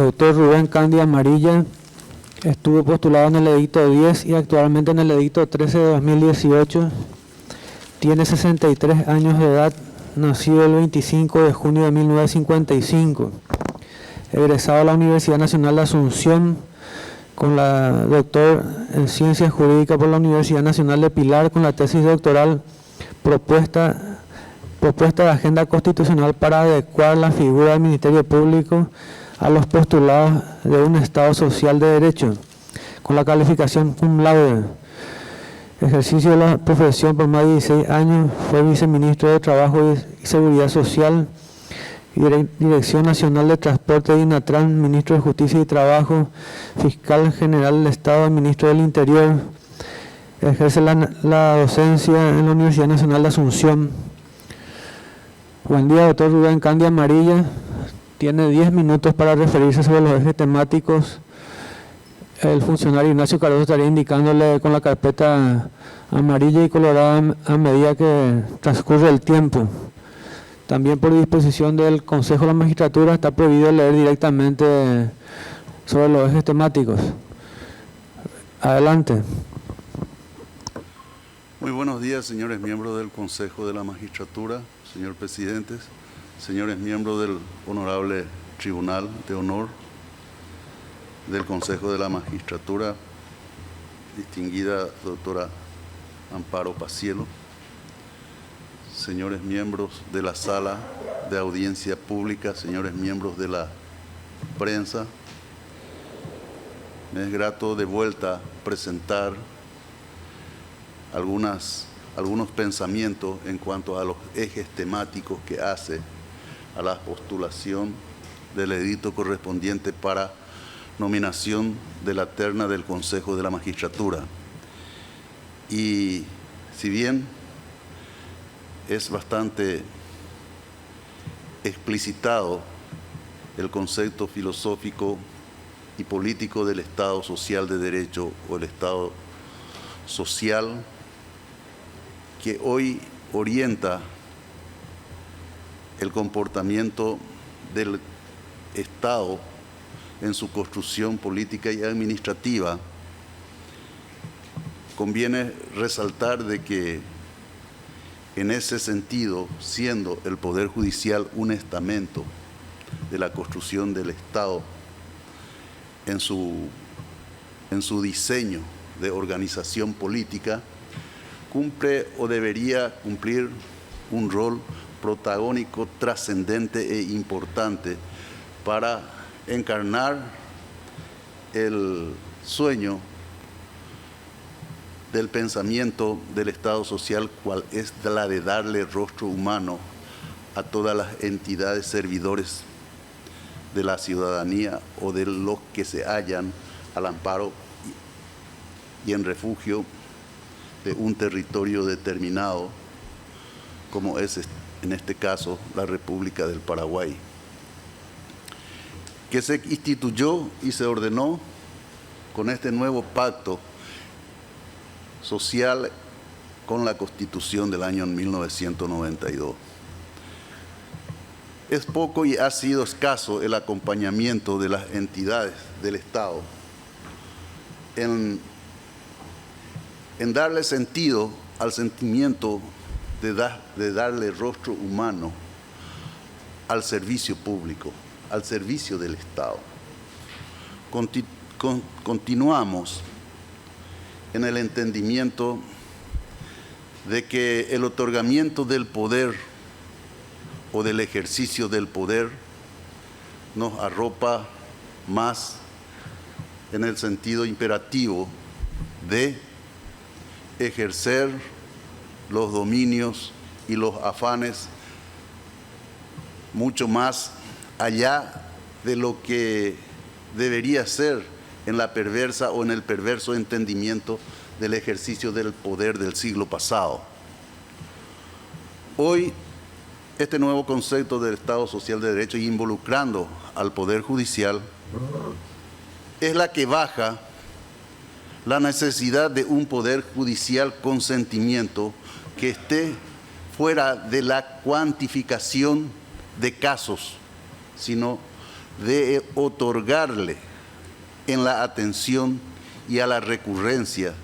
doctor Rubén Candy Amarilla estuvo postulado en el edicto 10 y actualmente en el edicto 13 de 2018. Tiene 63 años de edad, nacido el 25 de junio de 1955. Egresado a la Universidad Nacional de Asunción con la doctor en Ciencias Jurídicas por la Universidad Nacional de Pilar con la tesis doctoral propuesta de agenda constitucional para adecuar la figura del Ministerio Público a los postulados de un Estado social de derecho, con la calificación cum laude. Ejercicio de la profesión por más de 16 años, fue viceministro de Trabajo y Seguridad Social y Dirección Nacional de Transporte de INATRAN, ministro de Justicia y Trabajo, fiscal general del Estado, ministro del Interior. Ejerce la docencia en la Universidad Nacional de Asunción. Buen día, doctor Rubén Candy Amarilla. Tiene 10 minutos para referirse sobre los ejes temáticos. El funcionario Ignacio Cardoso estaría indicándole con la carpeta amarilla y colorada a medida que transcurre el tiempo. También por disposición del Consejo de la Magistratura está prohibido leer directamente sobre los ejes temáticos. Adelante. Muy buenos días, señores miembros del Consejo de la Magistratura, señor presidente, señores miembros del Honorable Tribunal de Honor del Consejo de la Magistratura, distinguida doctora Amparo Pacielo, señores miembros de la Sala de Audiencia Pública, señores miembros de la prensa, me es grato de vuelta presentar algunos pensamientos en cuanto a los ejes temáticos que hace a la postulación del edicto correspondiente para nominación de la terna del Consejo de la Magistratura. Y si bien es bastante explicitado el concepto filosófico y político del Estado social de derecho o el Estado social que hoy orienta el comportamiento del Estado en su construcción política y administrativa, conviene resaltar de que en ese sentido, siendo el Poder Judicial un estamento de la construcción del Estado en su diseño de organización política, cumple o debería cumplir un rol protagónico, trascendente e importante para encarnar el sueño del pensamiento del Estado social, cual es la de darle rostro humano a todas las entidades servidores de la ciudadanía o de los que se hallan al amparo y en refugio de un territorio determinado, como es en este caso la República del Paraguay, que se instituyó y se ordenó con este nuevo pacto social con la Constitución del año 1992. Es poco y ha sido escaso el acompañamiento de las entidades del Estado en darle sentido al sentimiento de darle rostro humano al servicio público, al servicio del Estado. Continuamos en el entendimiento de que el otorgamiento del poder o del ejercicio del poder nos arropa más en el sentido imperativo de ejercer los dominios y los afanes mucho más allá de lo que debería ser en la perversa o en el perverso entendimiento del ejercicio del poder del siglo pasado. Hoy, este nuevo concepto del Estado social de derecho, involucrando al Poder Judicial, es la que baja la necesidad de un Poder Judicial con sentimiento que esté fuera de la cuantificación de casos, sino de otorgarle en la atención y a la recurrencia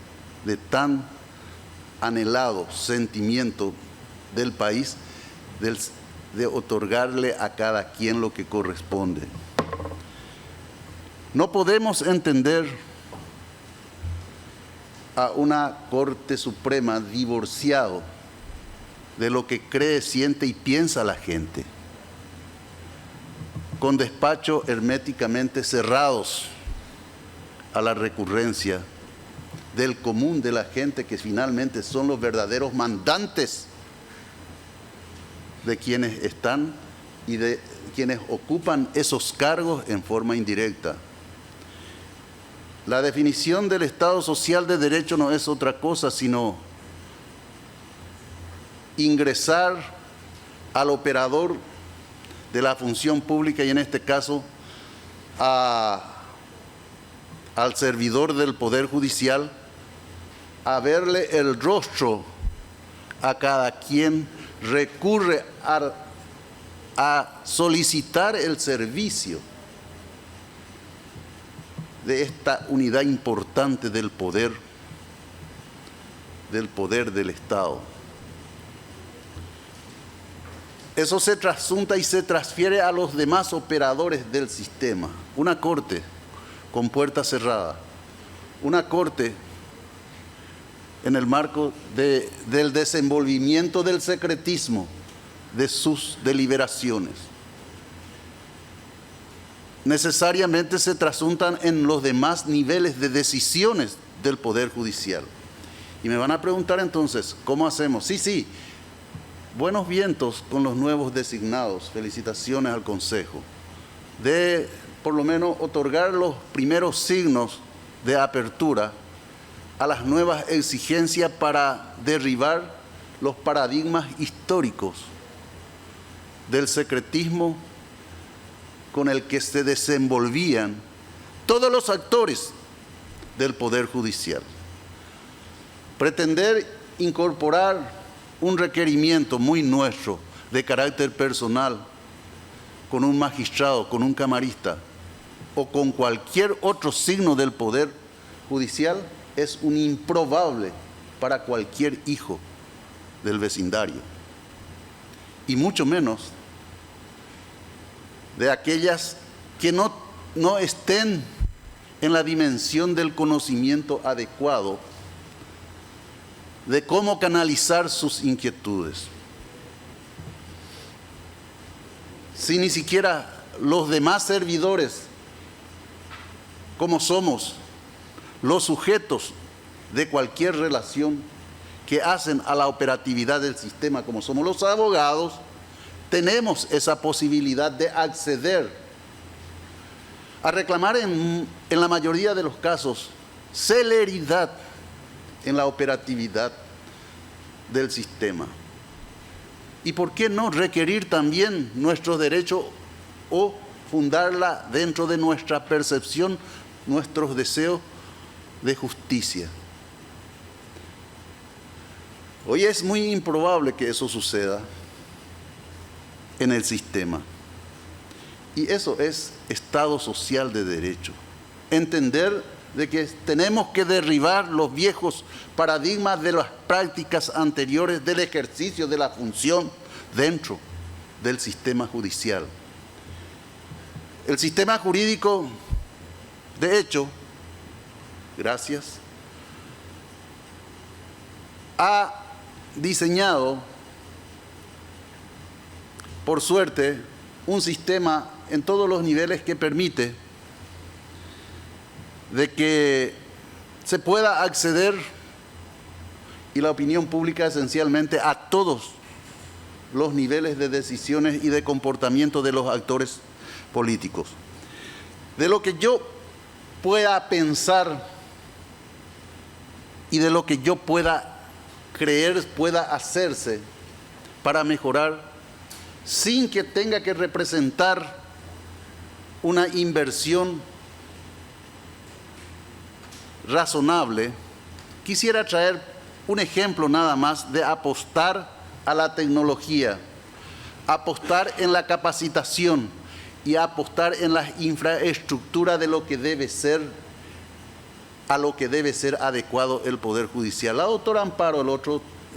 de tan anhelado sentimiento del país, de otorgarle a cada quien lo que corresponde. No podemos entender a una Corte Suprema divorciado de lo que cree, siente y piensa la gente, con despachos herméticamente cerrados a la recurrencia del común de la gente, que finalmente son los verdaderos mandantes de quienes están y de quienes ocupan esos cargos en forma indirecta. La definición del Estado social de derecho no es otra cosa sino ingresar al operador de la función pública, y en este caso al servidor del Poder Judicial, a verle el rostro a cada quien recurre a solicitar el servicio de esta unidad importante del poder del Estado. Eso se trasunta y se transfiere a los demás operadores del sistema. Una corte con puerta cerrada, una corte en el marco del desenvolvimiento del secretismo de sus deliberaciones, necesariamente se trasuntan en los demás niveles de decisiones del Poder Judicial. Y me van a preguntar entonces, ¿cómo hacemos? Sí, buenos vientos con los nuevos designados, felicitaciones al Consejo, de por lo menos otorgar los primeros signos de apertura a las nuevas exigencias para derribar los paradigmas históricos del secretismo con el que se desenvolvían todos los actores del Poder Judicial. Pretender incorporar un requerimiento muy nuestro de carácter personal con un magistrado, con un camarista o con cualquier otro signo del Poder Judicial es un improbable para cualquier hijo del vecindario, y mucho menos de aquellas que no estén en la dimensión del conocimiento adecuado de cómo canalizar sus inquietudes. Si ni siquiera los demás servidores, como somos los sujetos de cualquier relación que hacen a la operatividad del sistema, como somos los abogados, tenemos esa posibilidad de acceder a reclamar en la mayoría de los casos celeridad en la operatividad del sistema. ¿Y por qué no requerir también nuestros derechos o fundarla dentro de nuestra percepción, nuestros deseos de justicia? Hoy es muy improbable que eso suceda en el sistema. Y eso es Estado social de derecho. Entender de que tenemos que derribar los viejos paradigmas de las prácticas anteriores del ejercicio de la función dentro del sistema judicial. El sistema jurídico, de hecho, gracias, ha diseñado, por suerte, un sistema en todos los niveles que permite de que se pueda acceder, y la opinión pública esencialmente, a todos los niveles de decisiones y de comportamiento de los actores políticos. De lo que yo pueda pensar y de lo que yo pueda creer pueda hacerse para mejorar sin que tenga que representar una inversión razonable. Quisiera traer un ejemplo nada más de apostar a la tecnología, apostar en la capacitación y apostar en la infraestructura de lo que debe ser, a lo que debe ser adecuado el Poder Judicial. La doctora Amparo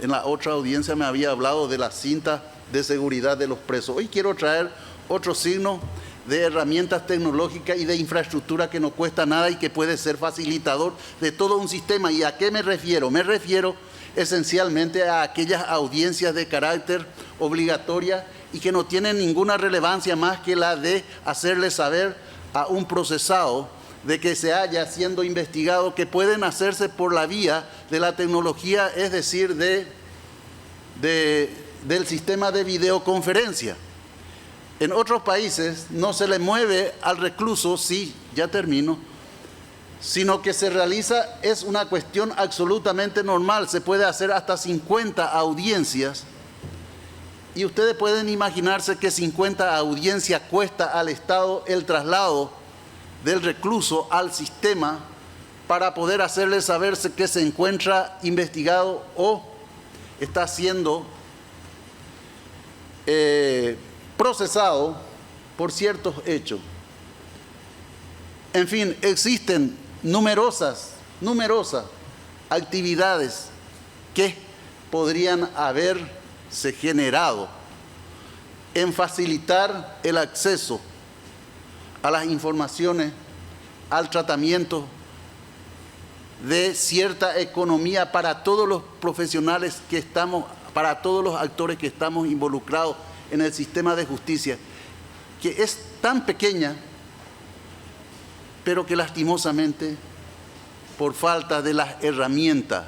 en la otra audiencia me había hablado de la cinta de seguridad de los presos. Hoy quiero traer otro signo de herramientas tecnológicas y de infraestructura que no cuesta nada y que puede ser facilitador de todo un sistema. ¿Y a qué me refiero? Me refiero esencialmente a aquellas audiencias de carácter obligatoria y que no tienen ninguna relevancia más que la de hacerle saber a un procesado de que se haya siendo investigado, que pueden hacerse por la vía de la tecnología, es decir, del sistema de videoconferencia. En otros países no se le mueve al recluso, sí, ya termino, sino que se realiza, es una cuestión absolutamente normal, se puede hacer hasta 50 audiencias, y ustedes pueden imaginarse que 50 audiencias cuesta al Estado el traslado del recluso al sistema para poder hacerle saber que se encuentra investigado o está siendo procesado por ciertos hechos. En fin, existen numerosas actividades que podrían haberse generado en facilitar el acceso a las informaciones, al tratamiento de cierta economía para todos los profesionales que estamos, para todos los actores que estamos involucrados en el sistema de justicia, que es tan pequeña, pero que lastimosamente, por falta de las herramientas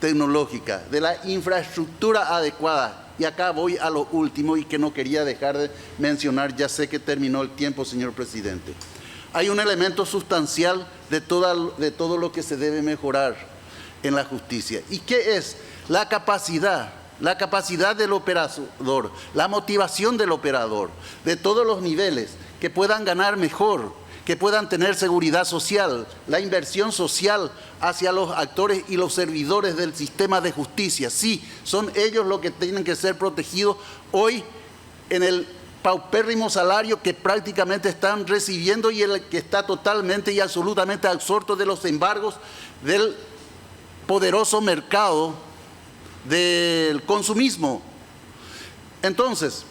tecnológicas, de la infraestructura adecuada, y acá voy a lo último y que no quería dejar de mencionar, ya sé que terminó el tiempo, señor presidente. Hay un elemento sustancial de todo lo que se debe mejorar en la justicia. ¿Y qué es? La capacidad del operador, la motivación del operador, de todos los niveles, que puedan ganar mejor, que puedan tener seguridad social, la inversión social hacia los actores y los servidores del sistema de justicia. Sí, son ellos los que tienen que ser protegidos hoy en el paupérrimo salario que prácticamente están recibiendo y el que está totalmente y absolutamente absorto de los embargos del poderoso mercado del consumismo. Entonces,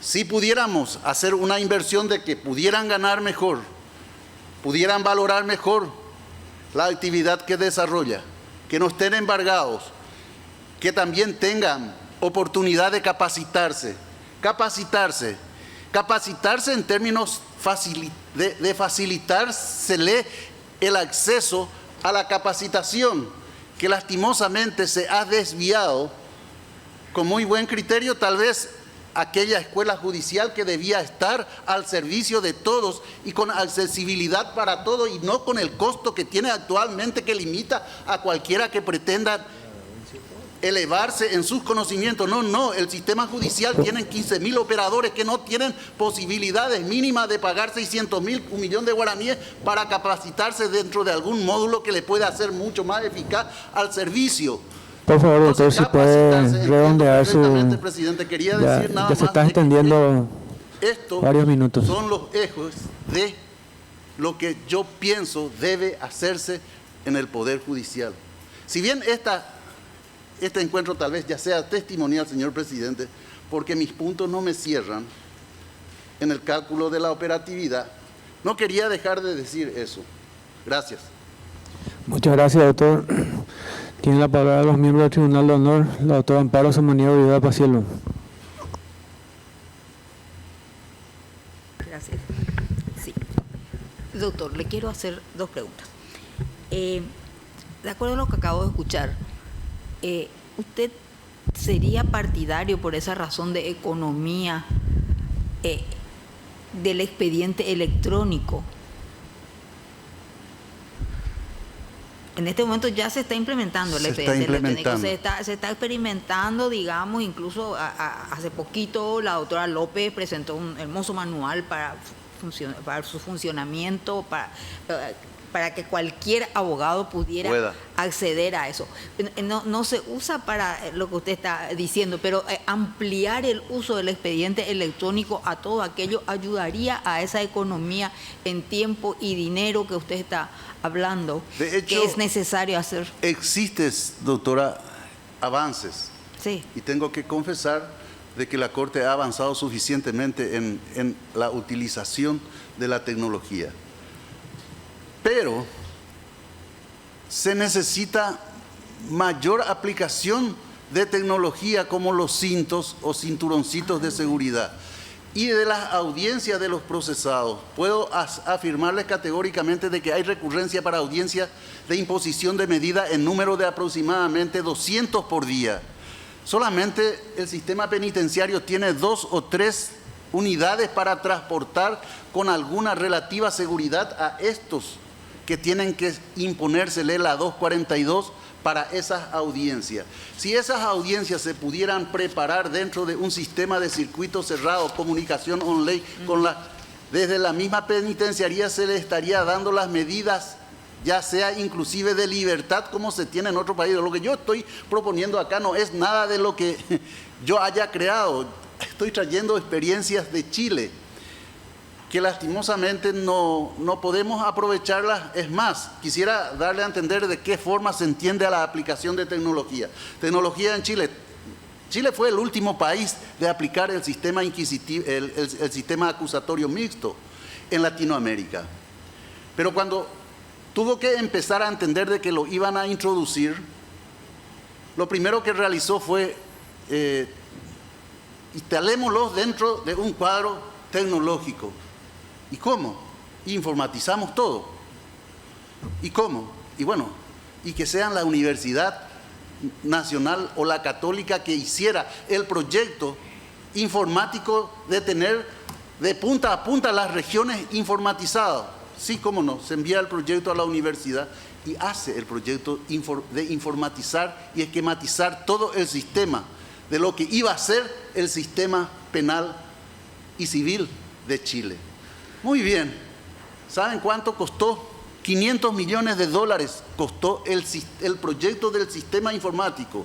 si pudiéramos hacer una inversión de que pudieran ganar mejor, pudieran valorar mejor la actividad que desarrolla, que no estén embargados, que también tengan oportunidad de capacitarse en términos de facilitársele el acceso a la capacitación, que lastimosamente se ha desviado con muy buen criterio, tal vez aquella escuela judicial que debía estar al servicio de todos y con accesibilidad para todos y no con el costo que tiene actualmente, que limita a cualquiera que pretenda elevarse en sus conocimientos. No, el sistema judicial tiene 15.000 operadores que no tienen posibilidades mínimas de pagar 600.000, 1 millón de guaraníes para capacitarse dentro de algún módulo que le pueda hacer mucho más eficaz al servicio. Por favor, doctor, si puede redondear su... Presidente, quería decir nada ya se más está extendiendo varios minutos. Son los ejes de lo que yo pienso debe hacerse en el Poder Judicial. Si bien este encuentro tal vez ya sea testimonial, señor presidente, porque mis puntos no me cierran en el cálculo de la operatividad, no quería dejar de decir eso. Gracias. Muchas gracias, doctor. Tiene la palabra los miembros del Tribunal de Honor, la doctora Amparo Samaniego Viveda Pacielo. Gracias. Sí. Doctor, le quiero hacer dos preguntas. De acuerdo a lo que acabo de escuchar, ¿usted sería partidario por esa razón de economía del expediente electrónico? En este momento ya se está implementando el expediente electrónico, se está experimentando, digamos, incluso hace poquito la doctora López presentó un hermoso manual para su funcionamiento, para que cualquier abogado pudiera acceder a eso. No se usa para lo que usted está diciendo, pero ampliar el uso del expediente electrónico a todo aquello ayudaría a esa economía en tiempo y dinero que usted está hablando, de hecho, que es necesario hacer. Existen, doctora, avances. Sí. Y tengo que confesar de que la Corte ha avanzado suficientemente en la utilización de la tecnología. Pero se necesita mayor aplicación de tecnología como los cintos o cinturoncitos de seguridad. Y de las audiencias de los procesados, puedo afirmarles categóricamente de que hay recurrencia para audiencias de imposición de medida en número de aproximadamente 200 por día. Solamente el sistema penitenciario tiene 2 o 3 unidades para transportar con alguna relativa seguridad a estos que tienen que imponérsele la 242 para esas audiencias. Si esas audiencias se pudieran preparar dentro de un sistema de circuito cerrado, comunicación online, desde la misma penitenciaría se le estaría dando las medidas, ya sea inclusive de libertad como se tiene en otro país. Lo que yo estoy proponiendo acá no es nada de lo que yo haya creado. Estoy trayendo experiencias de Chile que lastimosamente no podemos aprovecharlas. Es más, quisiera darle a entender de qué forma se entiende a la aplicación de tecnología. Tecnología en Chile. Chile fue el último país de aplicar el sistema inquisitivo, el sistema acusatorio mixto en Latinoamérica. Pero cuando tuvo que empezar a entender de que lo iban a introducir, lo primero que realizó fue instalémoslo dentro de un cuadro tecnológico. ¿Y cómo? Informatizamos todo. ¿Y cómo? Y bueno, y que sean la Universidad Nacional o la Católica que hiciera el proyecto informático de tener de punta a punta las regiones informatizadas. Sí, cómo no, se envía el proyecto a la universidad y hace el proyecto de informatizar y esquematizar todo el sistema de lo que iba a ser el sistema penal y civil de Chile. Muy bien, ¿saben cuánto costó? 500 millones de dólares costó el proyecto del sistema informático.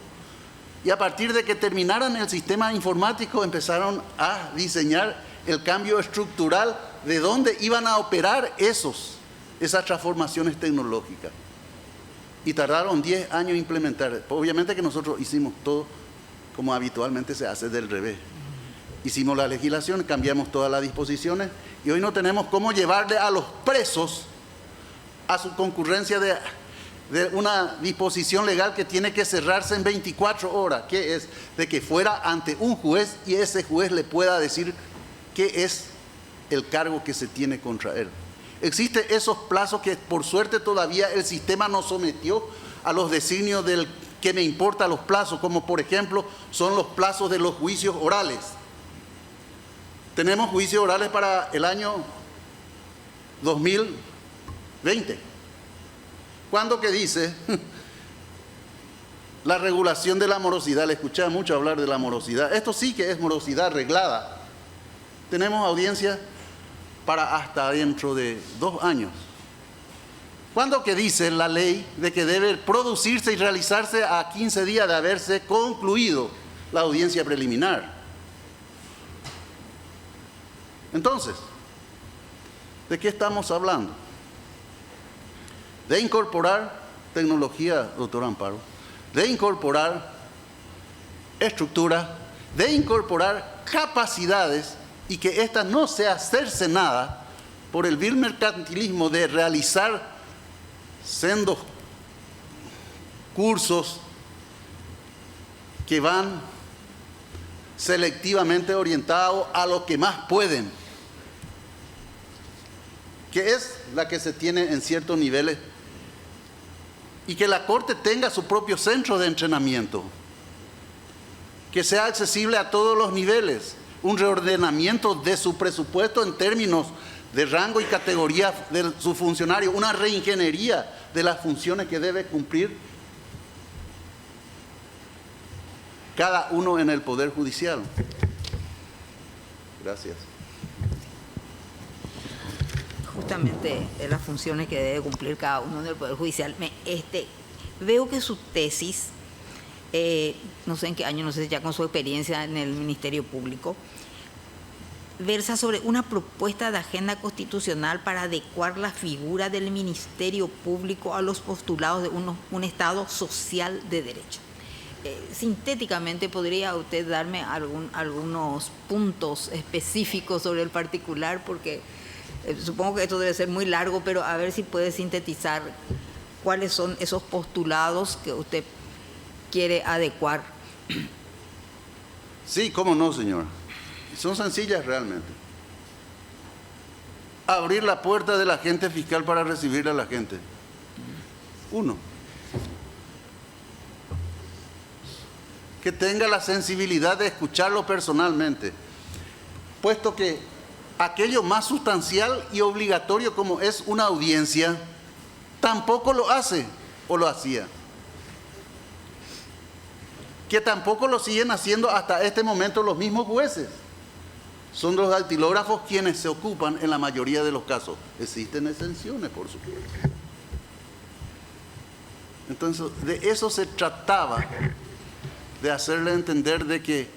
Y a partir de que terminaran el sistema informático empezaron a diseñar el cambio estructural de dónde iban a operar esas transformaciones tecnológicas. Y tardaron 10 años en implementar. Obviamente que nosotros hicimos todo como habitualmente se hace del revés. Hicimos la legislación, cambiamos todas las disposiciones y hoy no tenemos cómo llevarle a los presos a su concurrencia de una disposición legal que tiene que cerrarse en 24 horas, que es de que fuera ante un juez y ese juez le pueda decir qué es el cargo que se tiene contra él. Existen esos plazos que por suerte todavía el sistema nos sometió a los designios del que me importa los plazos, como por ejemplo son los plazos de los juicios orales. Tenemos juicios orales para el año 2020. ¿Cuándo que dice la regulación de la morosidad? Le escuché mucho hablar de la morosidad. Esto sí que es morosidad arreglada. Tenemos audiencia para hasta dentro de 2 años. ¿Cuándo que dice la ley de que debe producirse y realizarse a 15 días de haberse concluido la audiencia preliminar? Entonces, ¿de qué estamos hablando? De incorporar tecnología, doctor Amparo, de incorporar estructura, de incorporar capacidades y que éstas no sea cercenada por el vil mercantilismo de realizar sendos cursos que van selectivamente orientados a lo que más pueden, que es la que se tiene en ciertos niveles, y que la Corte tenga su propio centro de entrenamiento, que sea accesible a todos los niveles, un reordenamiento de su presupuesto en términos de rango y categoría de su funcionario, una reingeniería de las funciones que debe cumplir cada uno en el Poder Judicial. Gracias. justamente de las funciones que debe cumplir cada uno del Poder Judicial. Veo que su tesis, no sé en qué año, no sé si ya con su experiencia en el Ministerio Público, versa sobre una propuesta de agenda constitucional para adecuar la figura del Ministerio Público a los postulados de un Estado social de derecho. Sintéticamente, ¿podría usted darme algunos puntos específicos sobre el particular? Porque supongo que esto debe ser muy largo, pero a ver si puede sintetizar cuáles son esos postulados que usted quiere adecuar. Sí, cómo no, señor. Son sencillas realmente. Abrir la puerta del agente fiscal para recibir a la gente. 1. Que tenga la sensibilidad de escucharlo personalmente, puesto que aquello más sustancial y obligatorio como es una audiencia, tampoco lo hace o lo hacía. Que tampoco lo siguen haciendo hasta este momento los mismos jueces. Son los dactilógrafos quienes se ocupan en la mayoría de los casos. Existen exenciones, por supuesto. Entonces, de eso se trataba, de hacerle entender de que,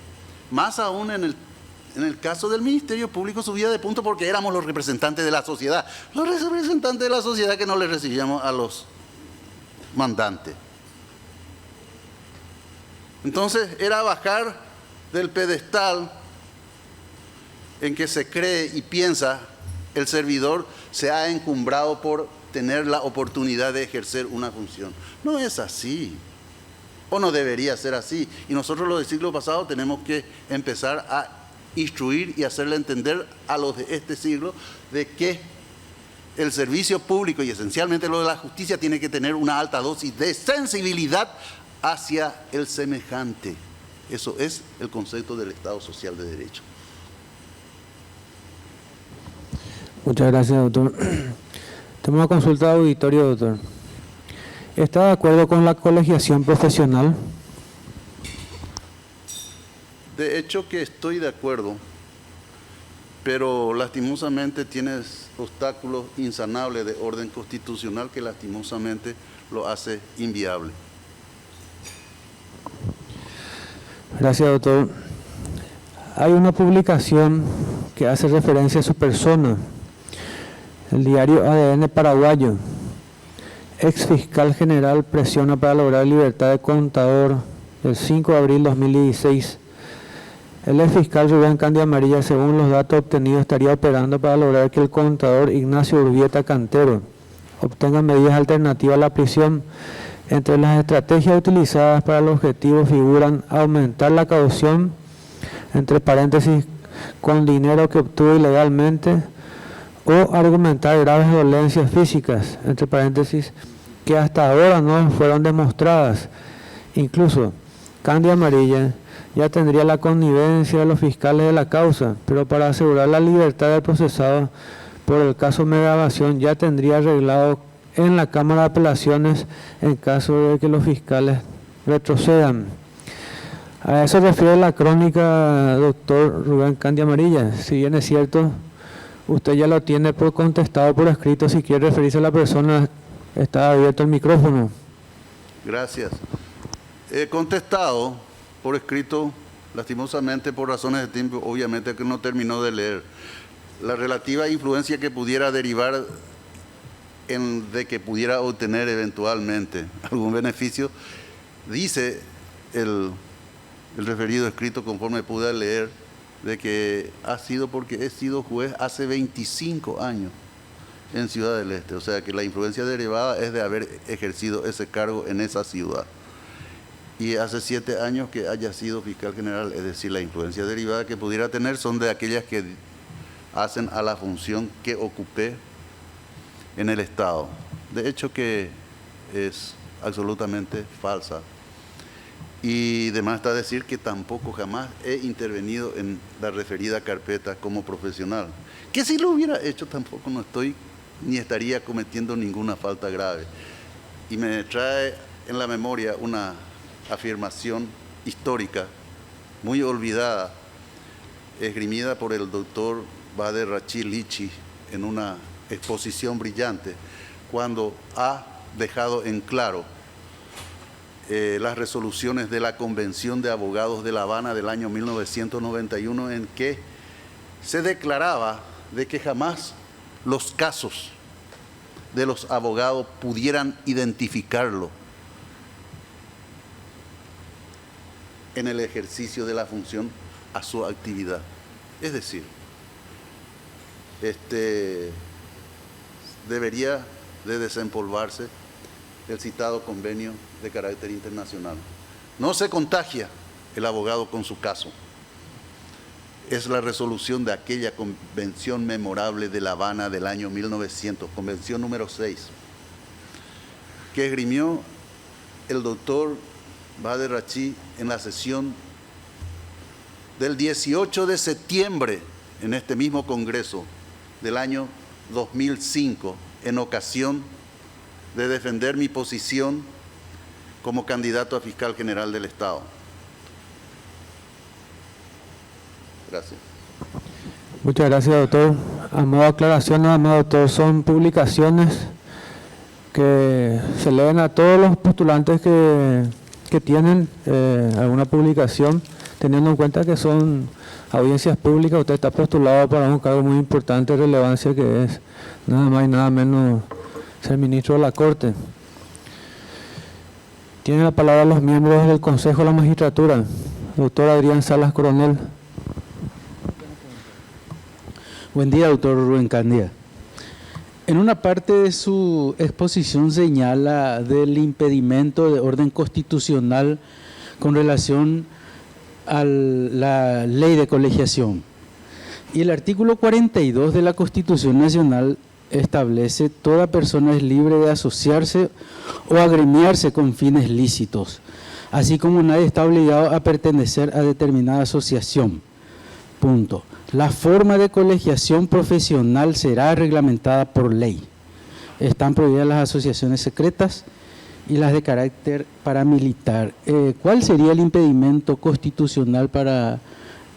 más aún en el caso del Ministerio Público, subía de punto porque éramos los representantes de la sociedad. Los representantes de la sociedad que no le recibíamos a los mandantes. Entonces, era bajar del pedestal en que se cree y piensa el servidor se ha encumbrado por tener la oportunidad de ejercer una función. No es así, o no debería ser así. Y nosotros los del siglo pasado tenemos que empezar a instruir y hacerle entender a los de este siglo de que el servicio público y esencialmente lo de la justicia tiene que tener una alta dosis de sensibilidad hacia el semejante. Eso es el concepto del Estado social de derecho. Muchas gracias, doctor. Tengo una consulta de auditorio, doctor. ¿Está de acuerdo con la colegiación profesional? De hecho que estoy de acuerdo, pero lastimosamente tienes obstáculos insanables de orden constitucional que lastimosamente lo hace inviable. Gracias, doctor. Hay una publicación que hace referencia a su persona. El diario ADN paraguayo. Ex fiscal general presiona para lograr libertad de contador, el 5 de abril de 2016. El ex fiscal Rubén Candia Amarilla, según los datos obtenidos, estaría operando para lograr que el contador Ignacio Urbieta Cantero obtenga medidas alternativas a la prisión. Entre las estrategias utilizadas para el objetivo figuran aumentar la caución, entre paréntesis, con dinero que obtuvo ilegalmente, o argumentar graves dolencias físicas, entre paréntesis, que hasta ahora no fueron demostradas. Incluso, Candia Amarilla ya tendría la connivencia de los fiscales de la causa, pero para asegurar la libertad del procesado por el caso Megaevasión ya tendría arreglado en la Cámara de Apelaciones en caso de que los fiscales retrocedan. A eso refiere la crónica, doctor Rubén Candia Amarilla. Si bien es cierto, usted ya lo tiene por contestado por escrito. Si quiere referirse a la persona, está abierto el micrófono. Gracias. He contestado por escrito, lastimosamente por razones de tiempo, obviamente que no terminó de leer. La relativa influencia que pudiera derivar de que pudiera obtener eventualmente algún beneficio, dice el referido escrito, conforme pude leer, de que ha sido porque he sido juez hace 25 años en Ciudad del Este. O sea que la influencia derivada es de haber ejercido ese cargo en esa ciudad. Y hace 7 años que haya sido fiscal general, es decir, la influencia derivada que pudiera tener son de aquellas que hacen a la función que ocupé en el Estado. De hecho que es absolutamente falsa. Y demás está decir que tampoco jamás he intervenido en la referida carpeta como profesional. Que si lo hubiera hecho tampoco no estoy ni estaría cometiendo ninguna falta grave. Y me trae en la memoria una afirmación histórica muy olvidada, esgrimida por el doctor Bader Rachid Lichi en una exposición brillante cuando ha dejado en claro las resoluciones de la Convención de Abogados de La Habana del año 1991, en que se declaraba de que jamás los casos de los abogados pudieran identificarlo en el ejercicio de la función a su actividad. Es decir, debería de desempolvarse el citado convenio de carácter internacional. No se contagia el abogado con su caso. Es la resolución de aquella convención memorable de La Habana del año 1900, convención número 6, que esgrimió el doctor Bader Rachi en la sesión del 18 de septiembre en este mismo Congreso del año 2005, en ocasión de defender mi posición como candidato a fiscal general del Estado. Gracias. Muchas gracias, doctor. A modo de aclaración, nada más, doctor, son publicaciones que se leen a todos los postulantes que tienen alguna publicación, teniendo en cuenta que son audiencias públicas. Usted está postulado para un cargo muy importante de relevancia, que es nada más y nada menos ser ministro de la Corte. Tiene la palabra los miembros del Consejo de la Magistratura. Doctor Adrián Salas Coronel. Buen día, doctor Rubén Candia. En una parte de su exposición señala del impedimento de orden constitucional con relación a la ley de colegiación. Y el artículo 42 de la Constitución Nacional establece: toda persona es libre de asociarse o agremiarse con fines lícitos, así como nadie está obligado a pertenecer a determinada asociación. Punto. La forma de colegiación profesional será reglamentada por ley. Están prohibidas las asociaciones secretas y las de carácter paramilitar. ¿Cuál sería el impedimento constitucional para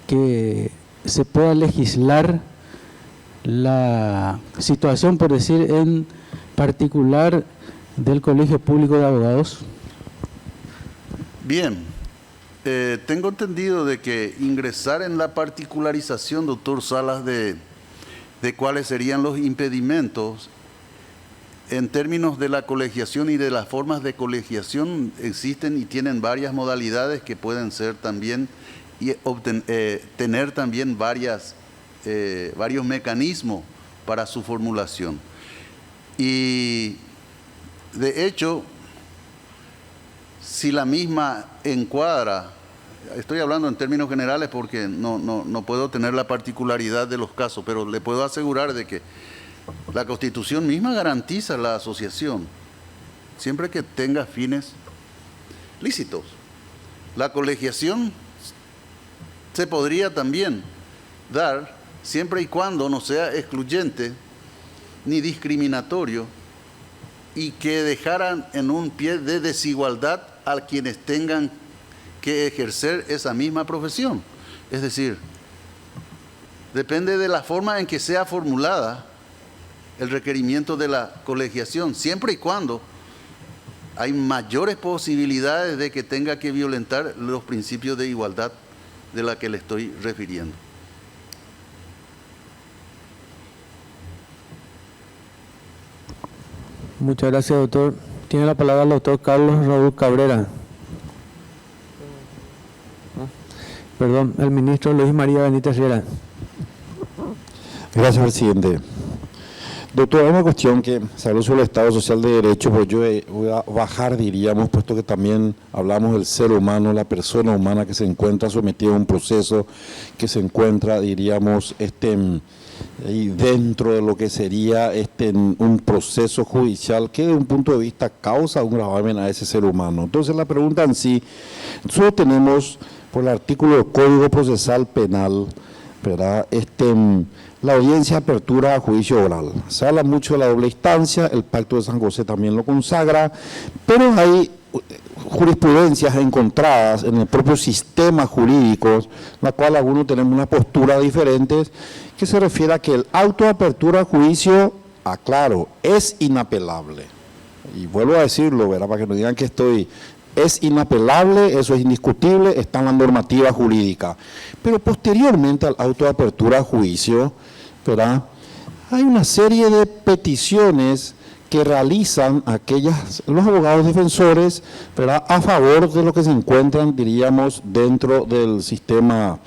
que se pueda legislar la situación, por decir, en particular del Colegio Público de Abogados? Bien. Tengo entendido de que ingresar en la particularización, doctor Salas, de cuáles serían los impedimentos en términos de la colegiación y de las formas de colegiación, existen y tienen varias modalidades que pueden ser también y tener también varios mecanismos para su formulación. Y de hecho, si la misma encuadra, estoy hablando en términos generales porque no puedo tener la particularidad de los casos, pero le puedo asegurar de que la Constitución misma garantiza la asociación, siempre que tenga fines lícitos. La colegiación se podría también dar siempre y cuando no sea excluyente ni discriminatorio y que dejaran en un pie de desigualdad a quienes tengan que ejercer esa misma profesión. Es decir, depende de la forma en que sea formulada el requerimiento de la colegiación, siempre y cuando hay mayores posibilidades de que tenga que violentar los principios de igualdad de la que le estoy refiriendo. Muchas gracias, doctor. Tiene la palabra el doctor Carlos Raúl Cabrera. Perdón, el ministro Luis María Benítez Riera. Gracias, presidente. Doctor, hay una cuestión que se habló sobre el Estado Social de Derecho, pues yo voy a bajar, diríamos, puesto que también hablamos del ser humano, la persona humana que se encuentra sometida a un proceso, que se encuentra, diríamos, y dentro de lo que sería un proceso judicial que de un punto de vista causa un gravamen a ese ser humano. Entonces la pregunta en sí, nosotros tenemos por el artículo del Código Procesal Penal, ¿verdad? La audiencia de apertura a juicio oral. Se habla mucho de la doble instancia, el Pacto de San José también lo consagra, pero hay jurisprudencias encontradas en el propio sistema jurídico, en la cual algunos tenemos una postura diferente, que se refiere a que el auto de apertura a juicio aclaro, es inapelable. Y vuelvo a decirlo, ¿verdad? Para que no digan que es inapelable, eso es indiscutible, está en la normativa jurídica. Pero posteriormente al auto de apertura a juicio, ¿verdad?, hay una serie de peticiones que realizan los abogados defensores, ¿verdad?, a favor de lo que se encuentran, diríamos, dentro del sistema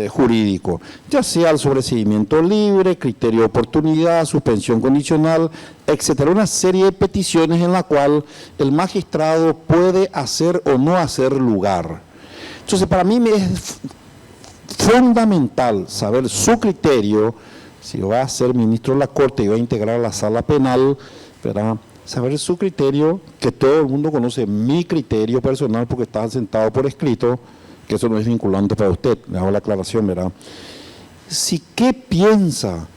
jurídico, ya sea el sobreseimiento libre, criterio de oportunidad, suspensión condicional, etcétera. Una serie de peticiones en la cual el magistrado puede hacer o no hacer lugar. Entonces, para mí es fundamental saber su criterio, si va a ser ministro de la Corte y va a integrar la sala penal, ¿verdad?, saber su criterio, que todo el mundo conoce mi criterio personal porque está sentado por escrito, que eso no es vinculante para usted, le hago la aclaración, ¿verdad? Si qué piensa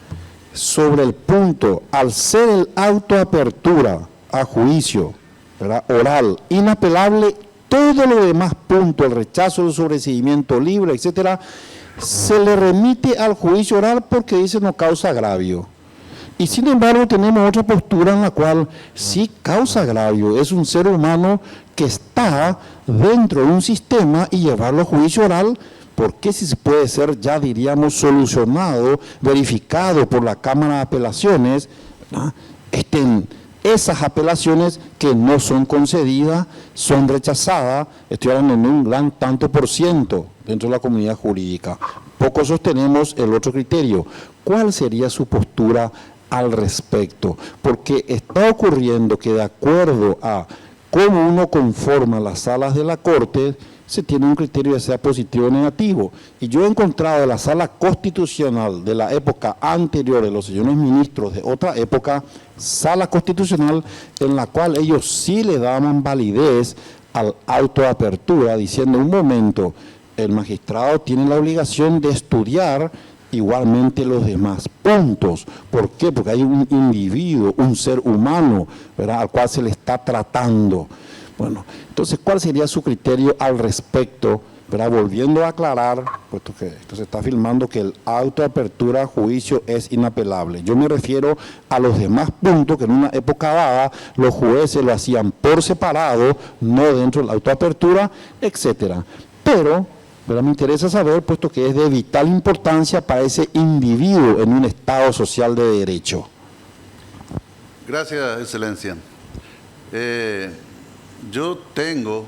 sobre el punto, al ser el auto de apertura a juicio, ¿verdad?, oral, inapelable, todo lo demás punto, el rechazo del sobreseimiento libre, etcétera, se le remite al juicio oral porque dice no causa agravio. Y sin embargo tenemos otra postura en la cual sí causa agravio, es un ser humano que está dentro de un sistema y llevarlo a juicio oral, porque si puede ser ya diríamos solucionado, verificado por la Cámara de Apelaciones, ¿no?, esas apelaciones que no son concedidas, son rechazadas, estoy hablando en un gran tanto por ciento dentro de la comunidad jurídica. Poco sostenemos el otro criterio. ¿Cuál sería su postura al respecto? Porque está ocurriendo que de acuerdo a cómo uno conforma las salas de la Corte, se tiene un criterio ya sea positivo o negativo. Y yo he encontrado en la sala constitucional de la época anterior, de los señores ministros de otra época, sala constitucional en la cual ellos sí le daban validez al auto de apertura, diciendo un momento, el magistrado tiene la obligación de estudiar igualmente los demás puntos. ¿Por qué? Porque hay un individuo, un ser humano, ¿verdad?, al cual se le está tratando. Bueno, entonces, ¿cuál sería su criterio al respecto? ¿Verdad? Volviendo a aclarar, puesto que esto se está filmando, que el auto de apertura a juicio es inapelable. Yo me refiero a los demás puntos que en una época dada los jueces lo hacían por separado, no dentro del auto de apertura, etcétera. Pero me interesa saber, puesto que es de vital importancia para ese individuo en un Estado social de derecho. Gracias, Excelencia. Yo tengo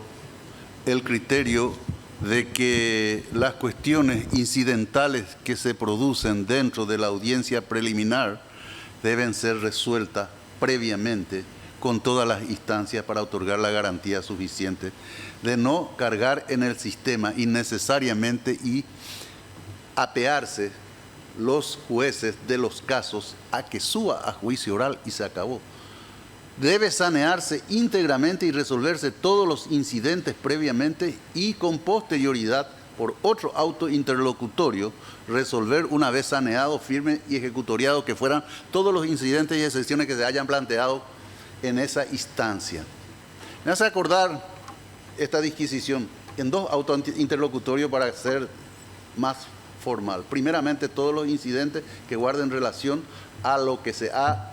el criterio de que las cuestiones incidentales que se producen dentro de la audiencia preliminar deben ser resueltas previamente con todas las instancias para otorgar la garantía suficiente de no cargar en el sistema innecesariamente y apearse los jueces de los casos a que suba a juicio oral y se acabó. Debe sanearse íntegramente y resolverse todos los incidentes previamente y con posterioridad por otro auto interlocutorio, resolver una vez saneado, firme y ejecutoriado que fueran todos los incidentes y excepciones que se hayan planteado en esa instancia. Me hace acordar esta disquisición en dos autos interlocutorios para ser más formal. Primeramente, todos los incidentes que guarden relación a lo que se ha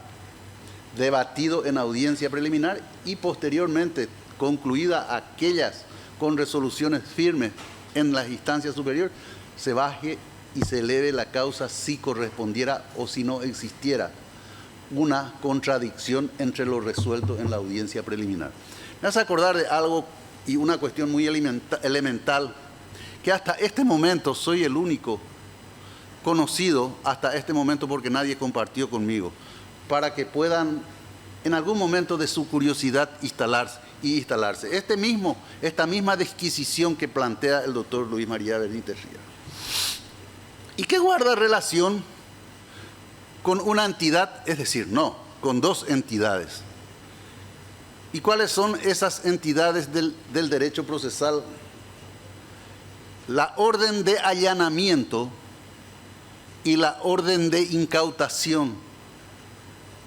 debatido en audiencia preliminar y posteriormente, concluida aquellas con resoluciones firmes en las instancias superiores, se baje y se eleve la causa si correspondiera o si no existiera una contradicción entre lo resuelto en la audiencia preliminar. Me hace acordar de algo y una cuestión muy elemental, que hasta este momento soy el único conocido, hasta este momento porque nadie compartió conmigo, para que puedan en algún momento de su curiosidad instalarse. Esta misma disquisición que plantea el doctor Luis María Benítez Ríos. ¿Y qué guarda relación con una entidad? Es decir, no, con dos entidades. ¿Y cuáles son esas entidades del derecho procesal? La orden de allanamiento y la orden de incautación.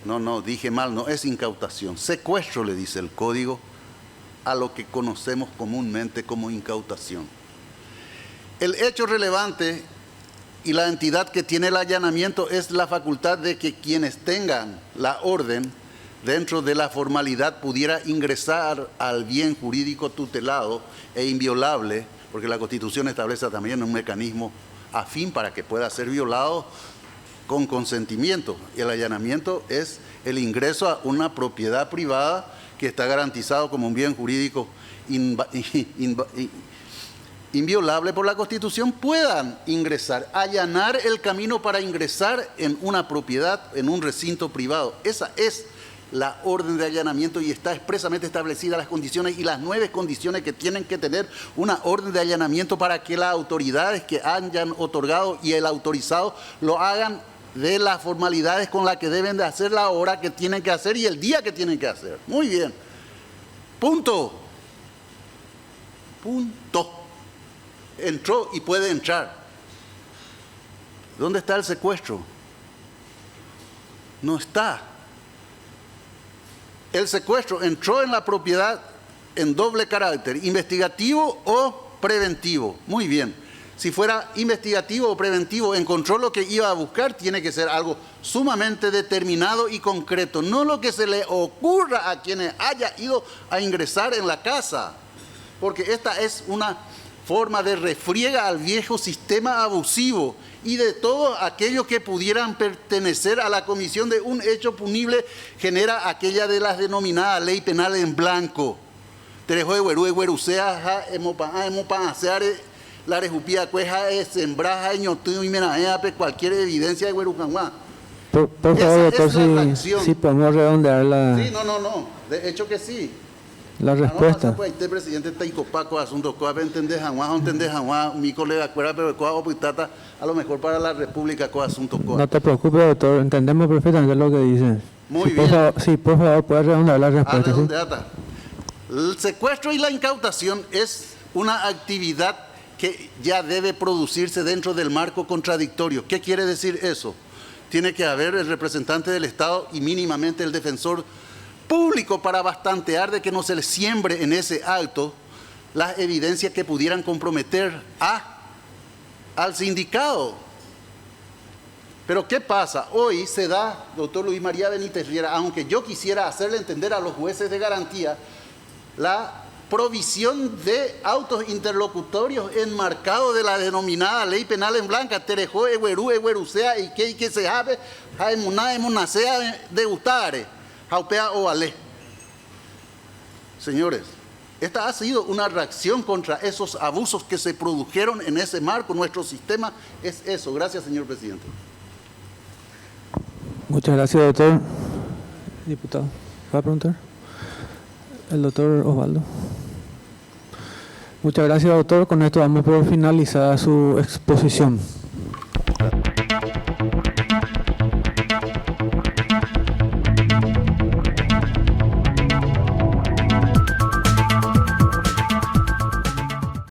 No, dije mal, no es incautación. Secuestro, le dice el código, a lo que conocemos comúnmente como incautación. El hecho relevante y la entidad que tiene el allanamiento es la facultad de que quienes tengan la orden dentro de la formalidad pudiera ingresar al bien jurídico tutelado e inviolable, porque la Constitución establece también un mecanismo afín para que pueda ser violado con consentimiento. Y el allanamiento es el ingreso a una propiedad privada que está garantizado como un bien jurídico inviolable por la Constitución, puedan ingresar, allanar el camino para ingresar en una propiedad, en un recinto privado. Esa es la orden de allanamiento y está expresamente establecida las condiciones y las 9 condiciones que tienen que tener una orden de allanamiento para que las autoridades que hayan otorgado y el autorizado lo hagan de las formalidades con las que deben de hacer, la hora que tienen que hacer y el día que tienen que hacer. Muy bien. Punto. Punto. Entró y puede entrar. ¿Dónde está el secuestro? No está. El secuestro entró en la propiedad en doble carácter, investigativo o preventivo. Muy bien. Si fuera investigativo o preventivo, encontró lo que iba a buscar, tiene que ser algo sumamente determinado y concreto, no lo que se le ocurra a quienes haya ido a ingresar en la casa, porque esta es una forma de refriega al viejo sistema abusivo y de todos aquellos que pudieran pertenecer a la comisión de un hecho punible, genera aquella de las denominadas ley penal en blanco. La rejupía cueja es sembraja y ñotu y menaea cualquier evidencia de Huerujanguá. Por favor, doctor, si podemos redondear la, Sí, no, de hecho que sí. la respuesta. No, pues este presidente está incopaco asunto, coa entender Janguá, no entender Janguá, mi colega cuera, pero coa opitata, a lo mejor para la República coa asunto coa. No te preocupes, doctor, entendemos perfectamente lo que dice. Muy Sí, bien. Sí, por favor, puede redondear la respuesta. ¿sí? Redondeata. El secuestro y la incautación es una actividad que ya debe producirse dentro del marco contradictorio. ¿Qué quiere decir eso? Tiene que haber el representante del Estado y mínimamente el defensor público para bastantear de que no se le siembre en ese acto las evidencias que pudieran comprometer al sindicado. Pero ¿qué pasa? Hoy se da, doctor Luis María Benítez Riera, aunque yo quisiera hacerle entender a los jueces de garantía, la provisión de autos interlocutorios enmarcados de la denominada ley penal en blanca, Terejó, Eguerú, Eguerusea, y que se sabe, Jaimuná, Emunacea, de Gustare, Jaupea o Valé. Señores, esta ha sido una reacción contra esos abusos que se produjeron en ese marco. Nuestro sistema es eso. Gracias, señor presidente. Muchas gracias, doctor. Diputado, ¿va a preguntar? El doctor Osvaldo. Muchas gracias, doctor. Con esto damos por finalizada su exposición.